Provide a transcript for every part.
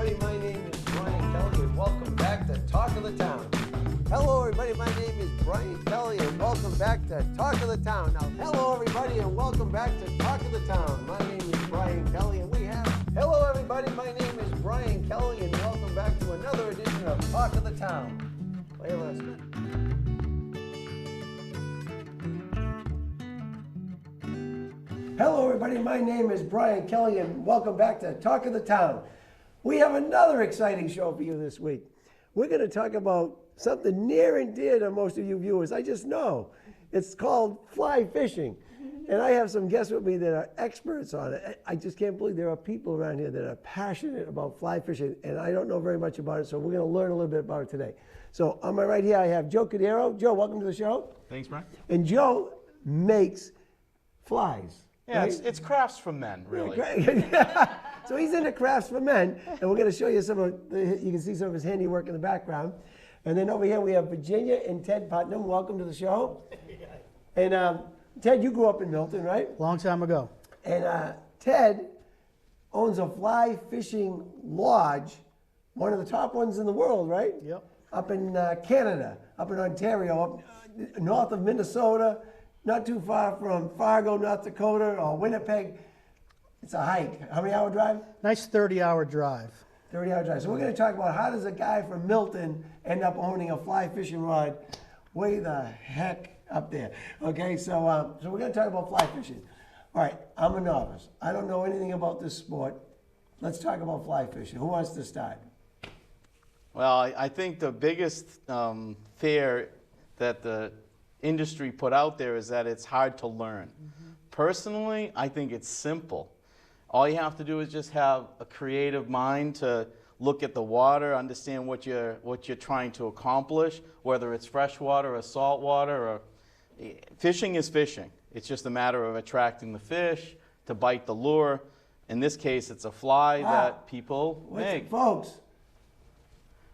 everybody, my name is Brian Kelley and welcome back to Talk of the Town. Hello everybody, my name is Brian Kelley and welcome back to Talk of the Town. Now, hello everybody and welcome back to Talk of the Town. My name is Brian Kelley and we have... Hello everybody, my name is Brian Kelley and welcome back to another edition of Talk of the Town. Play a last bit. Hello everybody, my name is Brian Kelley and welcome back to Talk of the Town. We have another exciting show for you this week. We're going to talk about something near and dear to most of you viewers, I just know. It's called fly fishing. And I have some guests with me that are experts on it. I just can't believe there are people around here that are passionate about fly fishing, and I don't know very much about it, so we're going to learn a little bit about it today. So on my right here, I have Joe Cordeiro. Joe, welcome to the show. Thanks, Brian. And Joe makes flies. Yeah, right? it's crafts for men, really. So he's into crafts for men, and we're going to show you some of, you can see some of his handiwork in the background. And then over here we have Virginia and Ted Putnam. Welcome to the show. And Ted, you grew up in Milton, right? Long time ago. And Ted owns a fly fishing lodge, one of the top ones in the world, right? Yep. Up in Canada, up in Ontario, up north of Minnesota, not too far from Fargo, North Dakota, or Winnipeg. It's a hike. How many hour drive? Nice 30-hour drive. 30-hour drive. So we're going to talk about how does a guy from Milton end up owning a fly fishing rod way the heck up there. Okay, so we're going to talk about fly fishing. All right, I'm a novice. I don't know anything about this sport. Let's talk about fly fishing. Who wants to start? Well, I think the biggest fear that the industry put out there is that it's hard to learn. Personally, I think it's simple. All you have to do is just have a creative mind to look at the water, understand what you're trying to accomplish, whether it's freshwater or saltwater. Or fishing is fishing. It's just a matter of attracting the fish to bite the lure. In this case, it's a fly that people make. Folks,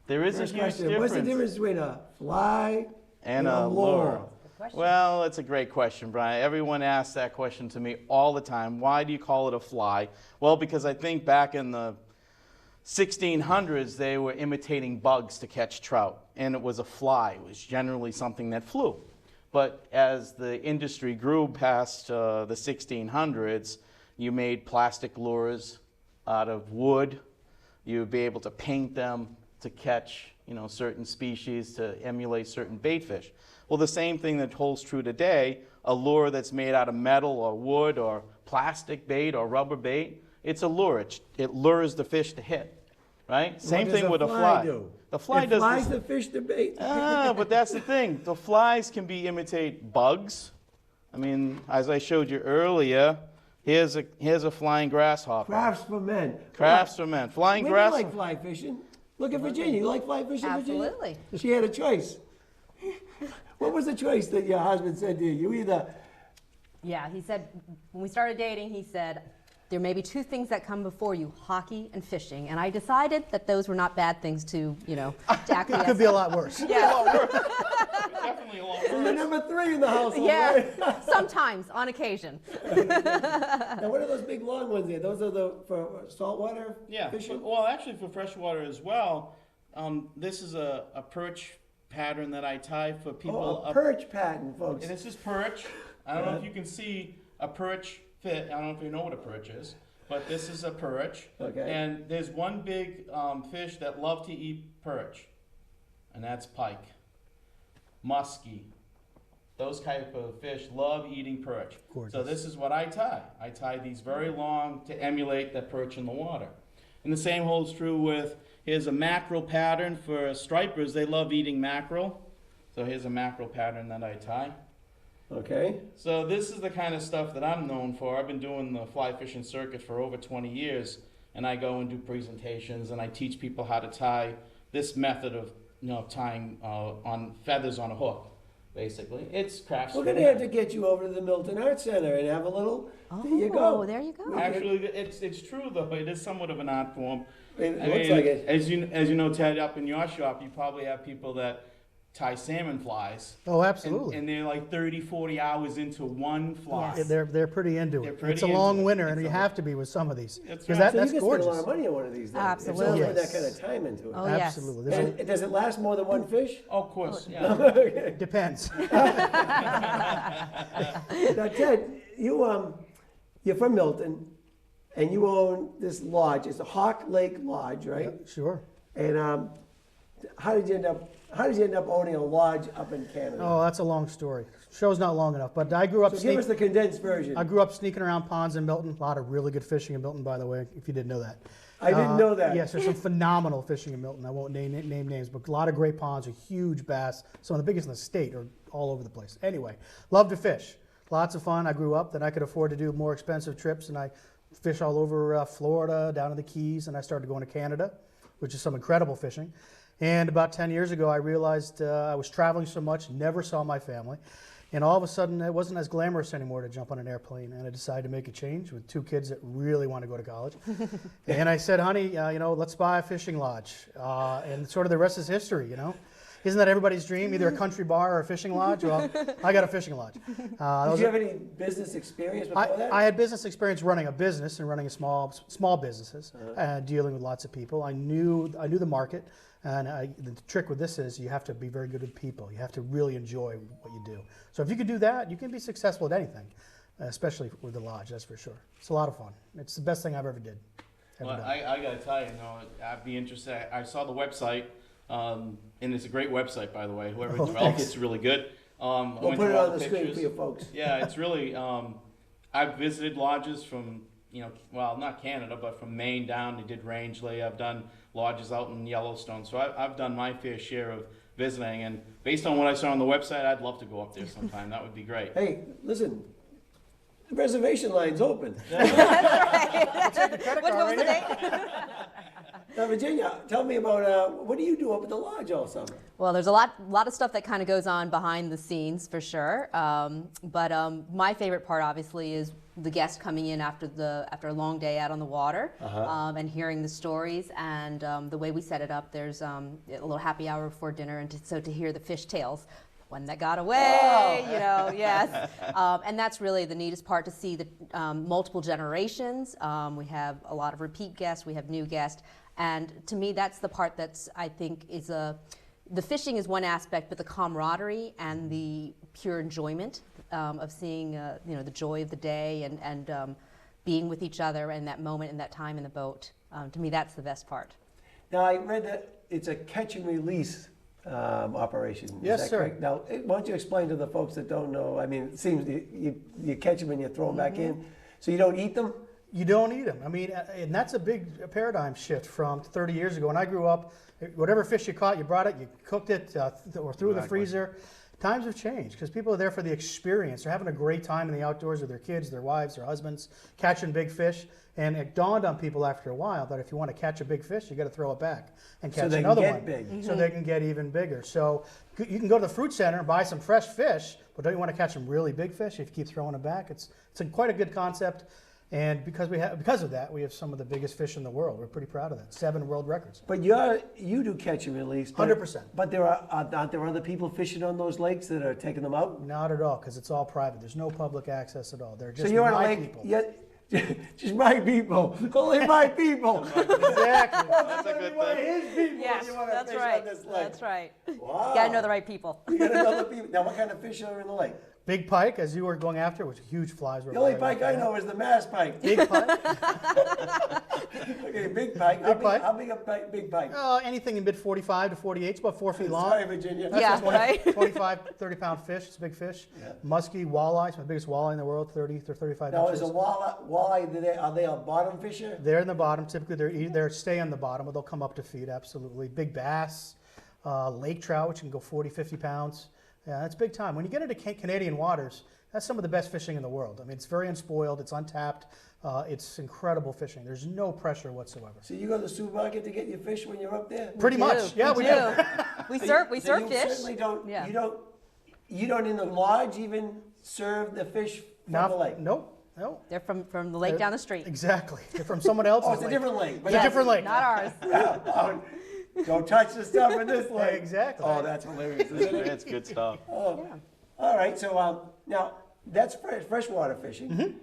there is a huge difference. What's the difference between a fly and a lure? Well, it's a great question, Brian. Everyone asks that question to me all the time. Why do you call it a fly? Well, because I think back in the 1600s, they were imitating bugs to catch trout, and it was a fly. It was generally something that flew. But as the industry grew past the 1600s, you made plastic lures out of wood. You would be able to paint them to catch, certain species, to emulate certain bait fish. Well, the same thing that holds true today, a lure that's made out of metal or wood or plastic bait or rubber bait, it's a lure. It lures the fish to hit, right? Same thing with a fly. The fly does flies the fish to bait. But that's the thing. The flies can imitate bugs. I mean, as I showed you earlier, here's a flying grasshopper. Crafts for men. Crafts for men. Flying grasshopper. Women like fly fishing. Look at Virginia. You like fly fishing, Virginia? Absolutely. She had a choice. What was the choice that your husband said to you? You either... Yeah, he said, when we started dating, he said, there may be two things that come before you, hockey and fishing. And I decided that those were not bad things to acquiesce. It could be a lot worse. Yeah. Definitely a lot worse. So you're number 3 in the household, Yeah, right? sometimes, on occasion. Now, what are those big long ones there? Those are for saltwater fishing? Well, actually for freshwater as well. This is a perch pattern that I tie for people. Oh, a perch pattern, folks. And this is perch. I don't know if you can see a perch fit. I don't know if you know what a perch is, but this is a perch. Okay. And there's one big fish that love to eat perch, and that's pike, muskie. Those type of fish love eating perch. Gorgeous. So this is what I tie. I tie these very long to emulate that perch in the water. And the same holds true with, here's a mackerel pattern for stripers. They love eating mackerel. So here's a mackerel pattern that I tie. Okay. So this is the kind of stuff that I'm known for. I've been doing the fly fishing circuit for over 20 years, and I go and do presentations, and I teach people how to tie this method of tying on feathers on a hook. Basically, it's crafts. We're going to have to get you over to the Milton Art Center and have a little. There you go. There you go. Actually, it's true though. It is somewhat of an art form. It looks like it. As you know, Ted, up in your shop, you probably have people that tie salmon flies. Oh, absolutely. And they're like 30, 40 hours into one fly. Yes. They're pretty into They're it. pretty It's a into long it. winter, and It's you a- have to be with some of these. That's Because right. So you that's can gorgeous. spend a lot of money on one of these. Then. Absolutely. If someone put Yes. that kind of time into it. Oh, yes. Absolutely. There's And does it last more than one fish? Oh, of course, yeah. a, depends. Now, Ted, you're from Milton, and you own this lodge. It's the Hawk Lake Lodge, right? Yeah, sure. And how did you end up owning a lodge up in Canada? Oh, that's a long story. Show's not long enough, but I grew up So give us the condensed version. I grew up sneaking around ponds in Milton. A lot of really good fishing in Milton, by the way, if you didn't know that. I didn't know that. Yes, there's some phenomenal fishing in Milton. I won't name names, but a lot of great ponds, a huge bass. Some of the biggest in the state are all over the place. Anyway, love to fish. Lots of fun. I grew up, then I could afford to do more expensive trips, and I fish all over Florida, down to the Keys, and I started going to Canada, which is some incredible fishing. And about 10 years ago, I realized I was traveling so much, never saw my family. And all of a sudden, it wasn't as glamorous anymore to jump on an airplane. And I decided to make a change with 2 kids that really want to go to college. And I said, honey, let's buy a fishing lodge. And sort of the rest is history, Isn't that everybody's dream? Either a country bar or a fishing lodge? Well, I got a fishing lodge. Did you have any business experience before that? I had business experience running a business and running a small businesses, dealing with lots of people. I knew the market. And the trick with this is you have to be very good with people. You have to really enjoy what you do. So if you can do that, you can be successful at anything, especially with the lodge, that's for sure. It's a lot of fun. It's the best thing I've ever did. Well, I got to tell you, I'd be interested. I saw the website, and it's a great website, by the way. Whoever developed it's really good. We'll put it on the screen for you folks. Yeah, it's really, I've visited lodges from, not Canada, but from Maine down. They did Rangeley. I've done lodges out in Yellowstone. So I've done my fair share of visiting. And based on what I saw on the website, I'd love to go up there sometime. That would be great. Hey, listen, the reservation line's open. What was the date? Now, Virginia, tell me about what do you do up at the lodge all summer? Well, there's a lot of stuff that kind of goes on behind the scenes for sure. But my favorite part, obviously, is the guests coming in after a long day out on the water and hearing the stories. And the way we set it up, there's a little happy hour before dinner, and so to hear the fish tales. One that got away, yes. And that's really the neatest part, to see the multiple generations. We have a lot of repeat guests, we have new guests. And to me, that's the part that's, I think, is the fishing is one aspect, but the camaraderie and the pure enjoyment of seeing, the joy of the day and being with each other and that moment and that time in the boat. To me, that's the best part. Now, I read that it's a catch and release operation. Is Yes, that sir. correct? Now, why don't you explain to the folks that don't know? I mean, it seems you catch them and you throw them back in, so you don't eat them? You don't eat them. I mean, and that's a big paradigm shift from 30 years ago. When I grew up, whatever fish you caught, you brought it, you cooked it, or threw it in the freezer. Times have changed because people are there for the experience. They're having a great time in the outdoors with their kids, their wives, their husbands, catching big fish. And it dawned on people after a while that if you want to catch a big fish, you got to throw it back and catch another one, big. so they can get even bigger. So you can go to the fruit center and buy some fresh fish, but don't you want to catch some really big fish if you keep throwing it back? It's quite a good concept. And because of that, we have some of the biggest fish in the world. We're pretty proud of that. 7 world records. But you do catch and release. 100%. But aren't there other people fishing on those lakes that are taking them out? Not at all, because it's all private. There's no public access at all. They're just So you're on a my lake, people. just my people, only my people. Exactly. That's a good One of thing. his people. Yes, you want to that's fish right. on this lake. That's right. Wow. Got to know the right people. You got to know the people. Now, what kind of fish are in the lake? Big pike, as you were going after, which are huge flies. The only pike I know is the mass pike. Big pike. Okay, big pike. Big pike. How big a big pike? Anything in mid 45 to 48. It's about 4 feet long. Sorry, Virginia. Yeah, right? 25, 30-pound fish. It's a big fish. Yeah. Muskie, walleye. It's the biggest walleye in the world, 30 to 35 Now, inches. is a walleye, are they a bottom fisher? They're in the bottom. Typically, they're stay on the bottom, but they'll come up to feed, absolutely. Big bass, lake trout, which can go 40, 50 pounds. Yeah, that's big time. When you get into Canadian waters, that's some of the best fishing in the world. I mean, it's very unspoiled. It's untapped. It's incredible fishing. There's no pressure whatsoever. So you go to the supermarket to get your fish when you're up there? Pretty much. Yeah, we do. We So serve you fish. certainly don't. Yeah. You don't in the lodge even serve the fish from the lake. Nope. They're from the lake down the street. Exactly. They're from someone else's Oh, it's a lake. different lake. It's a different lake. Not ours. Oh, Don't touch the stuff in this lake. Exactly. Oh, that's hilarious, isn't it? It's good stuff. Oh. All right, so now that's freshwater fishing.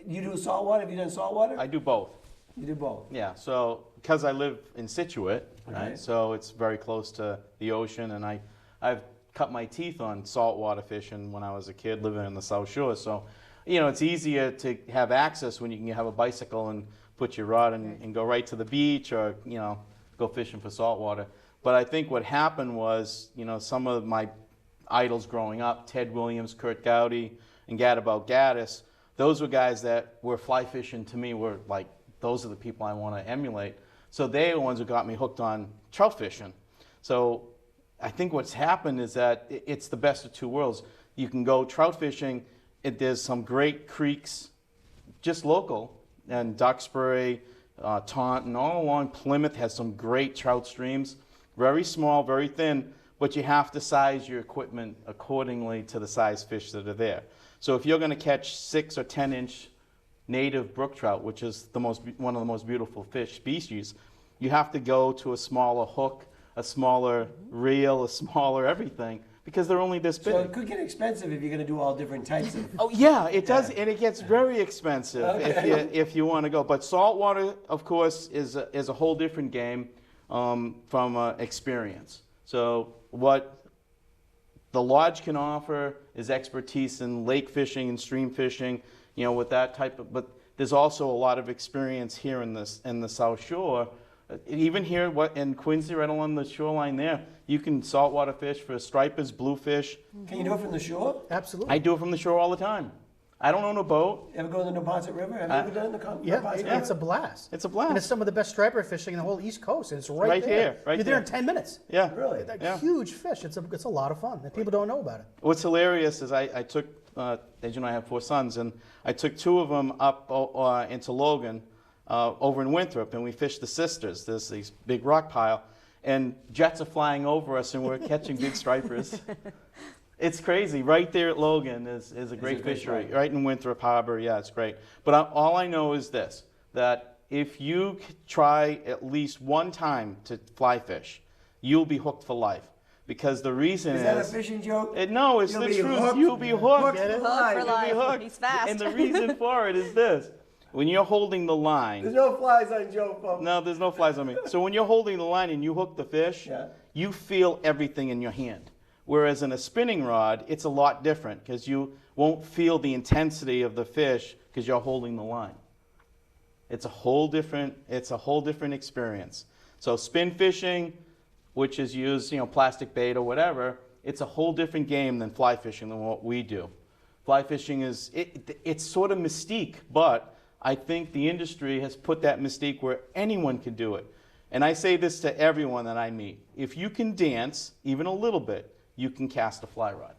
You do saltwater? Have you done saltwater? I do both. You do both. Yeah, so because I live in Situate, Okay. right? So it's very close to the ocean, and I've cut my teeth on saltwater fishing when I was a kid living in the South Shore. So, it's easier to have access when you can have a bicycle and put your rod and go right to the beach, or go fishing for saltwater. But I think what happened was, some of my idols growing up, Ted Williams, Kurt Gowdy, and Gadabout Gaddis, those were guys that were fly fishing to me, were like, those are the people I want to emulate. So they are the ones who got me hooked on trout fishing. So I think what's happened is that it's the best of two worlds. You can go trout fishing, there's some great creeks, just local, and Duxbury, Taunton, all along Plymouth has some great trout streams. Very small, very thin, but you have to size your equipment accordingly to the size fish that are there. So if you're going to catch 6 or 10 inch native brook trout, which is one of the most beautiful fish species, you have to go to a smaller hook, a smaller reel, a smaller everything, because they're only this big. So it could get expensive if you're going to do all different types of. Oh yeah, it does, and it gets very expensive if you want to go. But saltwater, of course, is a whole different game from experience. So what the lodge can offer is expertise in lake fishing and stream fishing, with that type of. But there's also a lot of experience here in the South Shore. Even here in Quincy, right along the shoreline there, you can saltwater fish for stripers, bluefish. Can you do it from the shore? Absolutely. I do it from the shore all the time. I don't own a boat. Ever go to the Neponset River? Have you ever done the Neponset River? It's a blast. It's a blast. And it's some of the best striper fishing in the whole East Coast, and it's right there. Here, right You're there in 10 minutes. Yeah. Really? Like huge fish. It's a lot of fun, and people don't know about it. What's hilarious is I took, as you know, I have 4 sons, and I took 2 of them up into Logan over in Winthrop, and we fished the Sisters. There's this big rock pile, and jets are flying over us, and we're catching big stripers. It's crazy. Right there at Logan is a great fishery. Right in Winthrop Harbor, yeah, it's great. But all I know is this, that if you try at least one time to fly fish, you'll be hooked for life. Because the reason is... Is that a fishing joke? No, it's the truth. You'll be hooked. Hooked for Hooked for life. life. He's fast. And the reason for it is this. When you're holding the line... There's no flies on Joe, folks. No, there's no flies on me. So when you're holding the line and you hook the fish, you feel everything in your hand. Whereas in a spinning rod, it's a lot different because you won't feel the intensity of the fish because you're holding the line. It's a whole different experience. So spin fishing, which is used, plastic bait or whatever, it's a whole different game than fly fishing than what we do. Fly fishing it's sort of mystique, but I think the industry has put that mystique where anyone can do it. And I say this to everyone that I meet. If you can dance, even a little bit, you can cast a fly rod.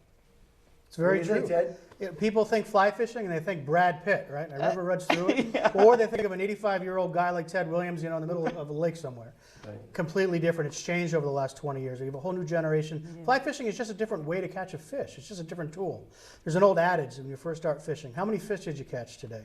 It's very What do you true. think, Ted? People think fly fishing and they think Brad Pitt, right? A river runs through it. Or they think of an 85-year-old guy like Ted Williams, in the middle of a lake somewhere. Right. Completely different. It's changed over the last 20 years. We have a whole new generation. Fly fishing is just a different way to catch a fish. It's just a different tool. There's an old adage when you first start fishing. How many fish did you catch today?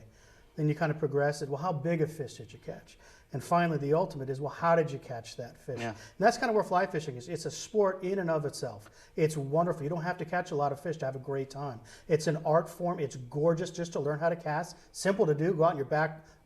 Then you kind of progress it. Well, how big a fish did you catch? And finally, the ultimate is, well, how did you catch that fish? Yeah. And that's kind of where fly fishing is. It's a sport in and of itself. It's wonderful. You don't have to catch a lot of fish to have a great time. It's an art form. It's gorgeous just to learn how to cast. Simple to do. Go out in your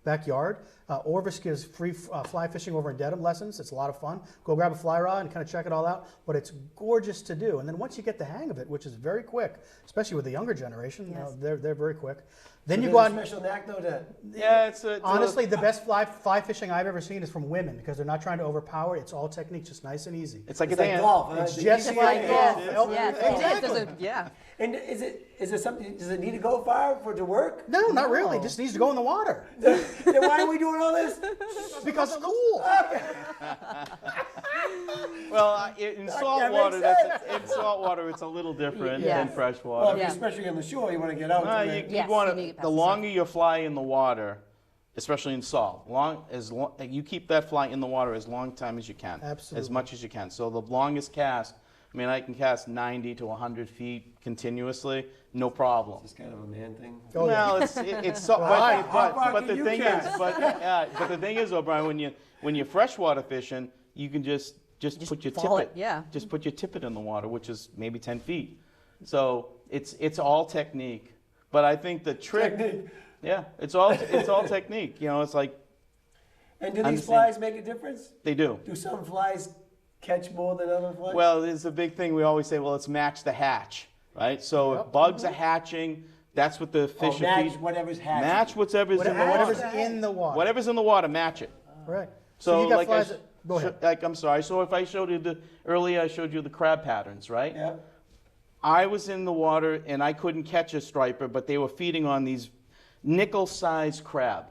backyard. Orvis gives free fly fishing over in Dedham lessons. It's a lot of fun. Go grab a fly rod and kind of check it all out. But it's gorgeous to do. And then once you get the hang of it, which is very quick, especially with the younger generation, they're very quick. Then you go out. Special knack, though, to... Yeah, Honestly, the best fly fishing I've ever seen is from women because they're not trying to overpower. It's all technique, just nice and easy. It's like It's a like dance. golf. It's The just easier like it golf. is. Exactly. Yeah. And is it something? Does it need to go far for it to work? No, not really. It just needs to go in the water Then why are we doing all this? because it's cool. Well, in saltwater, it's a little different Yes. than freshwater. Well, Yeah. especially on the shore, you want to get out. No, to you the- Yes, want you need to get past the the longer you fly in the water, especially in salt, you keep that fly in the water as long time as you can, Absolutely. as much as you can. So the longest cast, I can cast 90 to 100 feet continuously, no problem. It's kind of a man thing. Oh, yeah. Well, it's so, how far but can the you thing cast? is, but the thing is, O'Brien, when you're freshwater fishing, you can just put your fall tippet. it, yeah. Just put your tippet in the water, which is maybe 10 feet. So it's all technique. But I think the trick, Technique. yeah, it's all technique. You know, it's like. And do these flies make a difference? They do. Do some flies catch more than other flies? Well, there's a big thing we always say. Well, let's match the hatch, right? So if bugs are hatching, that's what the fish are match feeding. whatever's hatching. Match whatever's in the Whatever's water. in the water. Whatever's in the water, match it. Right. So you got like flies go ahead. like I'm sorry. So if I showed you earlier, I showed you the crab patterns, right? Yeah. I was in the water and I couldn't catch a striper, but they were feeding on these nickel-sized crab,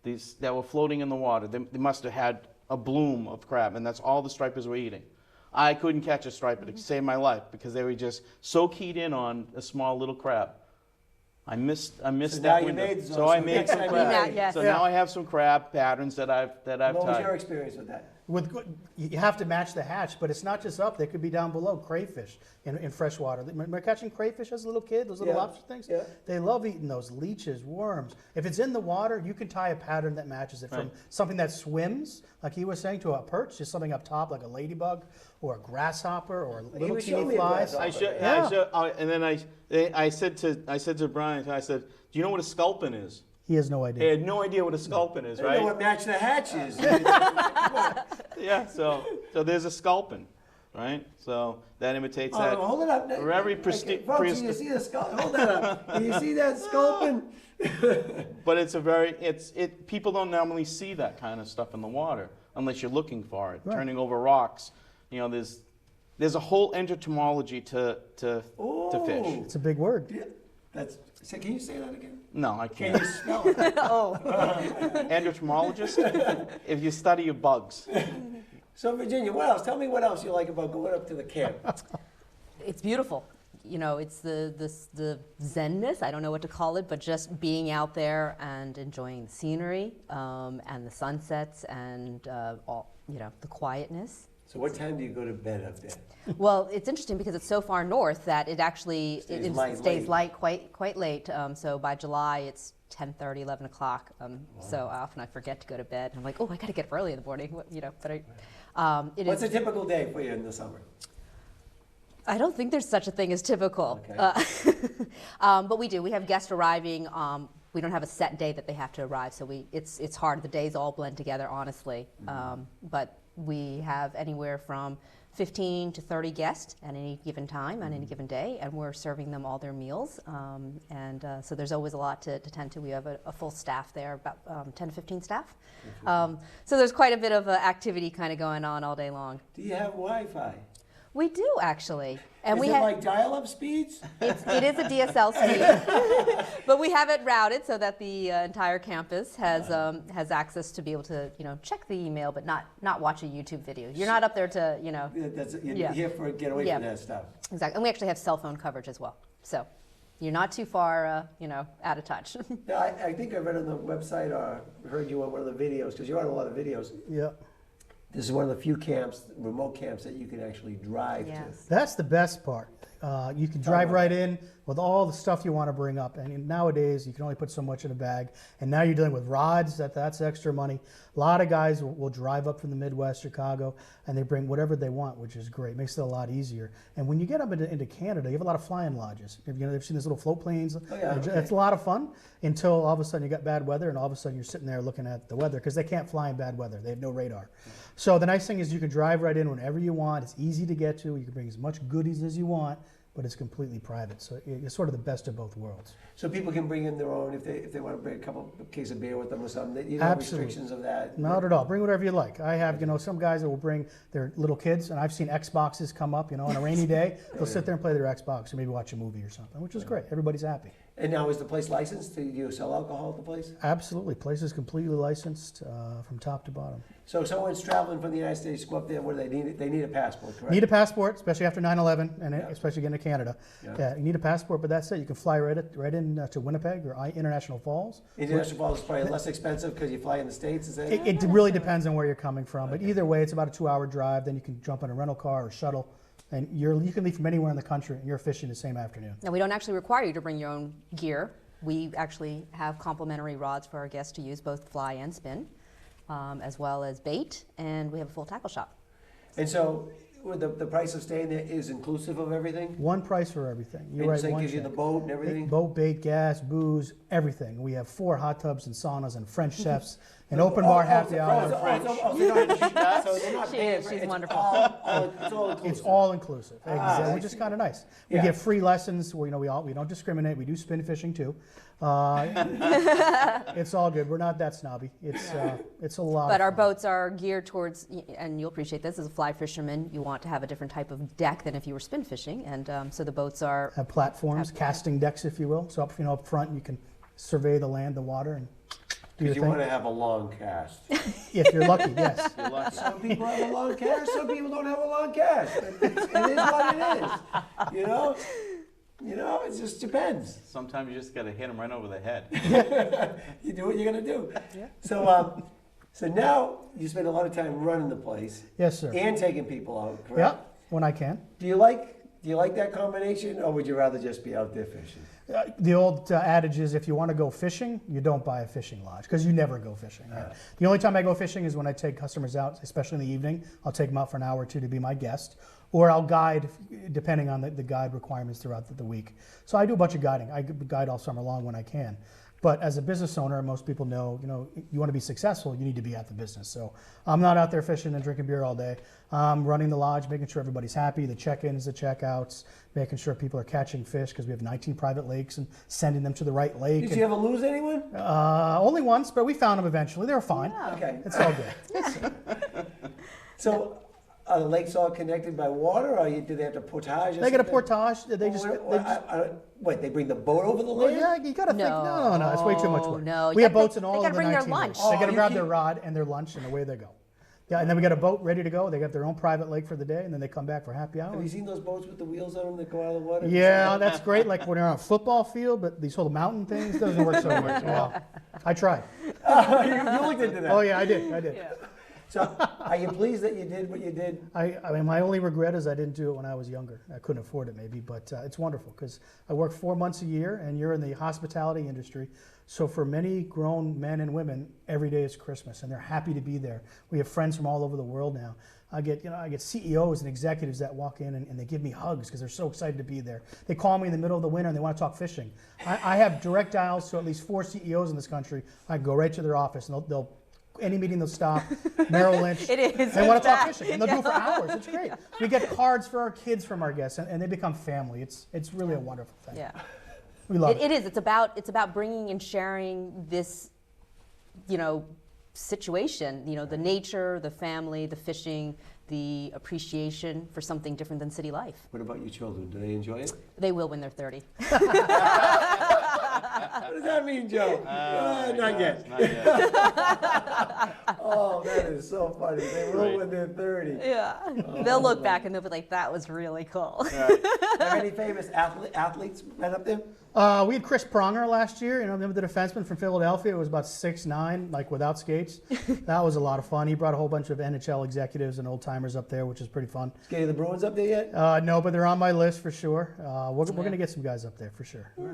these that were floating in the water. They must have had a bloom of crab, and that's all the stripers were eating. I couldn't catch a striper to save my life because they were just so keyed in on a small little crab. I missed So now that you window. made So I made some crab. Yes. So now I have some crab patterns that I've What was your tied. experience with that? You have to match the hatch, but it's not just up. They could be down below. Crayfish in fresh water. Remember catching crayfish as a little kid? Those little Yeah. lobster things? Yeah. They love eating those. Leeches, worms. If it's in the water, you can tie a pattern that matches it from something that swims, like he was saying, to a perch, just something up top, like a ladybug or a grasshopper or little was showing teeny me a flies. grasshopper. And then I said to Brian, I said, do you know what a sculpin is? He has no I idea. had no idea what a sculpin is, I know right? what match the hatch is. Yeah, so there's a sculpin, right? So that imitates that. Hold it up. Very Folks, can you see the sculpin? Hold that up. Can you see that sculpin? But people don't normally see that kind of stuff in the water unless you're looking for it. Right. Turning over rocks, you know, there's a whole entomology to fish. Ooh. It's a big word. Yeah, can you say that again? No, I Can can't. you spell it? Entomologist? If you study your bugs. So Virginia, what else? Tell me what else you like about going up to the camp. It's beautiful. You know, it's the zenness, I don't know what to call it, but just being out there and enjoying the scenery and the sunsets and all, you know, the quietness. So what time do you go to bed up there? Well, it's interesting because it's so far north that it actually stays light quite late. So by July, it's 10:30, 11 o'clock. So often I forget to go to bed. I'm like, oh, I got to get up early in the morning. You know, but What's a typical day for you in the summer? I don't think there's such a thing as typical. Okay. But we do. We have guests arriving. We don't have a set day that they have to arrive, so it's hard. The days all blend together, honestly. But we have anywhere from 15 to 30 guests at any given time, on any given day, and we're serving them all their meals. So there's always a lot to tend to. We have a full staff there, about 10 to 15 staff. So there's quite a bit of activity kind of going on all day long. Do you have Wi-Fi? We do, actually. And Is it like dial-up speeds? It is a DSL speed, but we have it routed so that the entire campus has access to be able to, you know, check the email, but not watch a YouTube video. You're not up there to, you know. You're here for get away from that stuff. Exactly, and we actually have cell phone coverage as well, so you're not too far, you know, out of touch. Yeah, I think I read on the website or heard you on one of the videos, because you're on a lot of videos. Yeah. This is one of the few camps, remote camps, that you can actually drive to. That's the best part. You can drive right in with all the stuff you want to bring up. And nowadays, you can only put so much in a bag. And now you're dealing with rods, that's extra money. A lot of guys will drive up from the Midwest, Chicago, and they bring whatever they want, which is great. Makes it a lot easier. And when you get up into Canada, you have a lot of flying lodges. They've seen these little float planes. Oh, yeah, okay. It's a lot of fun until all of a sudden you got bad weather, and all of a sudden you're sitting there looking at the weather because they can't fly in bad weather. They have no radar. So the nice thing is you can drive right in whenever you want. It's easy to get to. You can bring as much goodies as you want, but it's completely private. So it's sort of the best of both worlds. So people can bring in their own if they want to bring a case of beer with them or something. You don't have Absolutely. restrictions of that. Not at all. Bring whatever you like. I have, some guys that will bring their little kids, and I've seen Xboxes come up, on a rainy day. They'll sit there and play their Xbox or maybe watch a movie or something, which is great. Everybody's happy. And now is the place licensed? Do you sell alcohol at the place? Absolutely. Place is completely licensed from top to bottom. So if someone's traveling from the United States, go up there, what do they need? They need a passport, correct? Need a passport, especially after 9/11, and Yeah. especially getting to Canada. Yeah. You need a passport, but that's it. You can fly right in to Winnipeg or International Falls. International Falls is probably less expensive because you fly in the States, is that? It really depends on where you're coming from, but either way, it's about a 2-hour drive. Then you can jump on a rental car or shuttle, and you can leave from anywhere in the country, and you're fishing the same afternoon. Now, we don't actually require you to bring your own gear. We actually have complimentary rods for our guests to use, both fly and spin, as well as bait, and we have a full tackle shop. And so with the price of staying there is inclusive of everything? One price for everything. You're And right. so it One gives you check. the boat and everything? Boat, bait, gas, booze, everything. We have 4 hot tubs and saunas and French chefs, an open bar happy hour. So they're not paying for it. She's It's wonderful. It's all inclusive. It's all inclusive, exactly, which is kind of nice. We Yeah. get free lessons. We don't discriminate. We do spin fishing too. It's all good. We're not that snobby. It's a lot. But of our fun. boats are geared towards, and you'll appreciate this, as a fly fisherman, you want to have a different type of deck than if you were spin fishing, and so the boats are. Have platforms, casting decks, if you will. So up front, you can survey the land, the water, and do your Because you thing. want to have a long cast. If you're lucky, yes. You're lucky. Some people have a long cast, some people don't have a long cast. It is what it is. It just depends. Sometimes you just got to hit them right over the head. You do what you're gonna do. Yeah. So now you spend a lot of time running the place Yes, sir. and taking people out, Yeah, correct? when I can. Do you like that combination, or would you rather just be out there fishing? The old adage is if you want to go fishing, you don't buy a fishing lodge because you never go fishing. Right? The only time I go fishing is when I take customers out, especially in the evening. I'll take them out for an hour or two to be my guest, or I'll guide depending on the guide requirements throughout the week. So I do a bunch of guiding. I guide all summer long when I can. But as a business owner, most people know, you want to be successful, you need to be at the business. So I'm not out there fishing and drinking beer all day. I'm running the lodge, making sure everybody's happy, the check-ins, the check-outs, making sure people are catching fish because we have 19 private lakes and sending them to the right lake. Did you ever lose anyone? Only once, but we found them eventually. They were fine. Okay. It's all good. So are the lakes all connected by water, or do they have to portage? They get a portage. They just. Wait, they bring the boat over the Well, land? yeah, you gotta think. No, it's way too much work. No, we you have gotta boats in they all gotta of the bring their 19 lunch. lakes. They gotta you grab keep- their rod and their lunch, and away they go. Yeah, and then we got a boat ready to go. They got their own private lake for the day, and then they come back for happy hour. Have you seen those boats with the wheels on them that go out of the water? Yeah, that's great. Like when you're on a football field, but these whole mountain things doesn't work so well. I tried. you looked into that. Oh yeah, I did. So are you pleased that you did what you did? I mean, my only regret is I didn't do it when I was younger. I couldn't afford it maybe, but it's wonderful because I work 4 months a year, and you're in the hospitality industry. So for many grown men and women, every day is Christmas, and they're happy to be there. We have friends from all over the world now. I get CEOs and executives that walk in and they give me hugs because they're so excited to be there. They call me in the middle of the winter and they want to talk fishing. I have direct dials to at least 4 CEOs in this country. I go right to their office and they'll any meeting they'll stop. Merrill Lynch. It is. They want to talk It's fishing, and they'll do it for hours. It's great. We get cards for our kids from our guests, and they become family. It's really a wonderful thing. Yeah. We love it. It is. It's about bringing and sharing this, situation. The nature, the family, the fishing, the appreciation for something different than city life. What about your children? Do they enjoy it? They will when they're 30. What does that mean, Joe? Not yet. Not yet. Oh, that is so funny. They will when they're 30. Yeah. They'll look back and they'll be like, "That was really cool." Are there any famous athletes right up there? We had Chris Pronger last year. Remember the defenseman from Philadelphia? It was about 6'9", like without skates. That was a lot of fun. He brought a whole bunch of NHL executives and old timers up there, which is pretty fun. Is any of the Bruins up there yet? No, but they're on my list for sure. We're going to get some guys up there for sure. Yeah.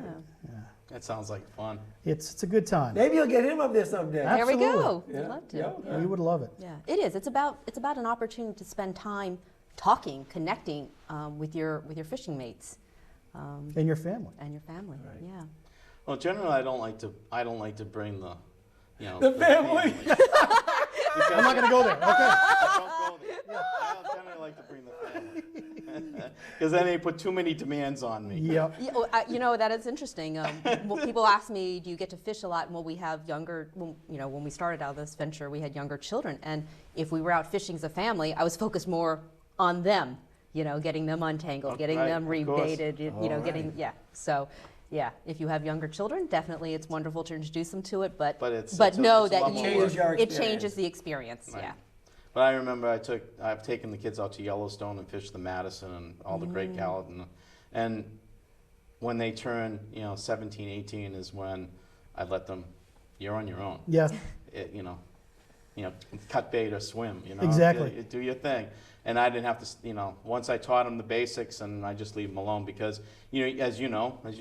That sounds like fun. It's a good time. Maybe you'll get him up there someday. There we go. Absolutely. I'd love to. Yeah. We would love it. Yeah, it is. It's about an opportunity to spend time talking, connecting with your fishing mates And your family. and your family. Right. Yeah. Well, generally, I don't like to bring the family. I'm not going to go there. Okay. I don't go there. I generally like to bring the family. Because then they put too many demands on me. Yep. Yeah, that is interesting. Well, people ask me, "Do you get to fish a lot?" And we have younger. When we started out this venture, we had younger children, and if we were out fishing as a family, I was focused more on them. Getting them untangled, getting Right, them of course. rebaited. Getting So. Yeah, if you have younger children, definitely it's wonderful to introduce them to it, but know it's a that lot more Changes your it experience. changes the experience. Right. Yeah. But I remember I've taken the kids out to Yellowstone and fished the Madison and all the Great Gallant, and when they turn 17, 18 is when I let them. You're on your own. Yeah. Cut bait or swim. Exactly. Do your thing. And I didn't have to, once I taught them the basics, and I just leave them alone because, as you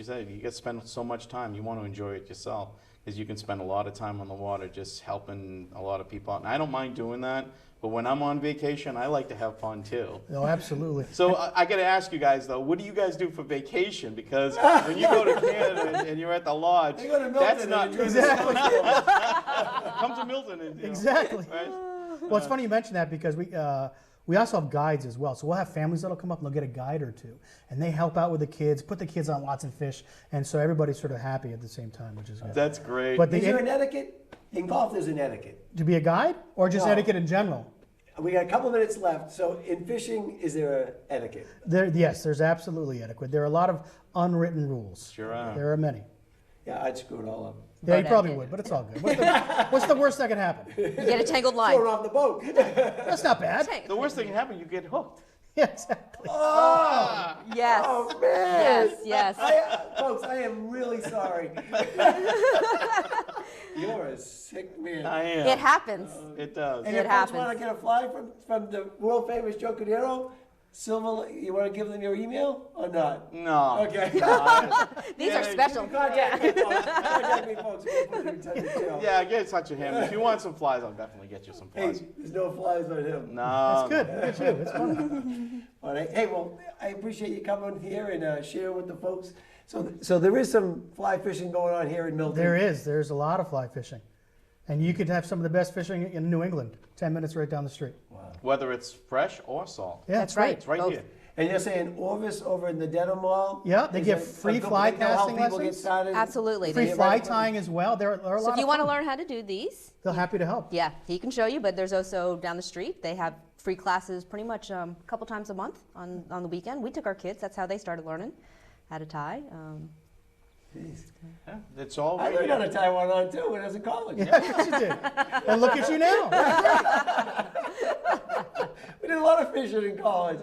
said, you get to spend so much time. You want to enjoy it yourself because you can spend a lot of time on the water just helping a lot of people out. And I don't mind doing that, But when I'm on vacation, I like to have fun too. No, absolutely. So I got to ask you guys though, what do you guys do for vacation? Because when you go to Canada and you're at the lodge, You go to Milton that's and not enjoy the Exactly. come to Milton and Exactly. right? Well, it's funny you mention that because we also have guides as well. So we'll have families that'll come up and they'll get a guide or two, and they help out with the kids, put the kids on lots of fish, and so everybody's sort of happy at the same time, which is good. That's great. But Is there an etiquette? In golf, there's an etiquette. to be a guide or just No. etiquette in general? We got a couple minutes left. So in fishing, is there an etiquette? Yes, there's absolutely etiquette. There are a lot of unwritten rules. Sure are. There are many. Yeah, I'd screw it all up. Yeah, you Boat probably etiquette. would, but it's all good. What's the worst that can happen? You get a tangled Throw line. it off the boat. That's not bad. The worst thing can happen, you get hooked. Yeah, exactly. Yes. Oh, man. Yes. Folks, I am really sorry. You're a sick man. I am. It happens. It does. And It if folks want happens. to get a fly from the world famous Joe Cordeiro, Silver, you want to give them your email or not? No. Okay. These are special. Contact me, folks. Contact me, folks. We'll put you in touch with Joe. Yeah, get in touch with him. If you want some flies, I'll definitely get you some Hey, flies. there's no flies on him. No. It's good. Look at you. It's fun. All right. Hey, well, I appreciate you coming here and share with the folks. So there is some fly fishing going on here in Milton. There is. There's a lot of fly fishing. And you could have some of the best fishing in New England, 10 minutes right down the street. Whether it's fresh or salt. Yeah, That's right. It's right Both. here. And you're saying Orvis over in the Dedham Mall? Yeah, they Is give that free a good fly place to help casting people get lessons? started? Absolutely. Free Yeah, fly right. tying as well. There are a lot So if of you want to fun. learn how to do these, They're happy to help. yeah, he can show you. But there's also down the street. They have free classes pretty much a couple times a month on the weekend. We took our kids. That's how they started learning how to tie. Jeez. Yeah, it's all I right learned how here. to tie one on too when I was in college. Yeah, of course you did. And look at you now. We did a lot of fishing in college.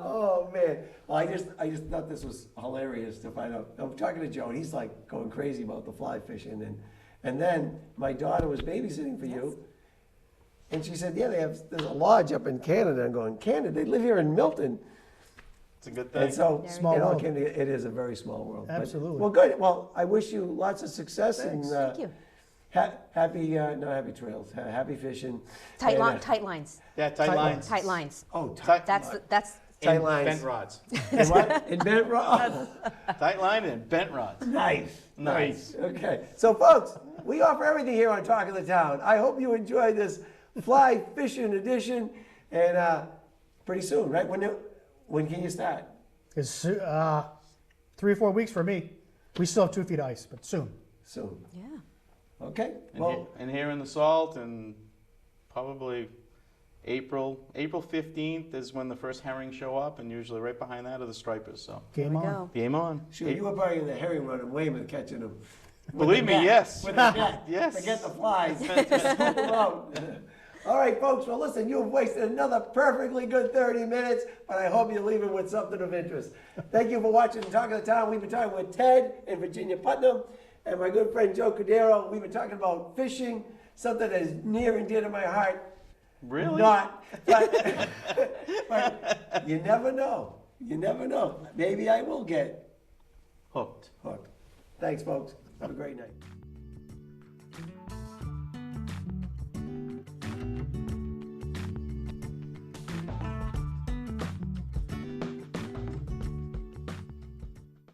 Oh man. Well, I just thought this was hilarious to find out. I'm talking to Joe and he's like going crazy about the fly fishing and then my daughter was babysitting for you. And she said, yeah, there's a lodge up in Canada. I'm going, Canada? They live here in Milton. It's a good thing. And so, Small in all world. candor, it is a very small world. But- Absolutely. well, good. Well, I wish you lots of success and Thank you. happy, no, happy trails, happy fishing. Tight And, line, tight lines, Yeah, tight lines. tight lines. Oh, Tight, That's tight and lines. bent rods. And what? In Bent Rock? Tight line and bent rods. Nice. Nice. Okay. So, folks, we offer everything here on Talk of the Town. I hope you enjoyed this fly fishing edition. And pretty soon, right? When can you start? It's 3 or 4 weeks for me. We still have 2 feet of ice, but soon. Soon. Yeah. Okay. And, Well, and here in the salt, and probably April 15th is when the first herring show up, and usually right behind that are the stripers. So Game There we on. go. game on. shoot, you were probably in the herring run in Weymouth catching them. With Believe the me, net. yes. With the net. Yes. Forget the flies. Just scoop them out. All right, folks. Well, listen, you've wasted another perfectly good 30 minutes, but I hope you leave it with something of interest. Thank you for watching Talk of the Town. We've been talking with Ted and Virginia Putnam and my good friend Joe Cordeiro. We've been talking about fishing, something that is near and dear to my heart. Really? Not, but you never know. You never know. Maybe I will get Hooked. hooked. Thanks, folks. Have a great night.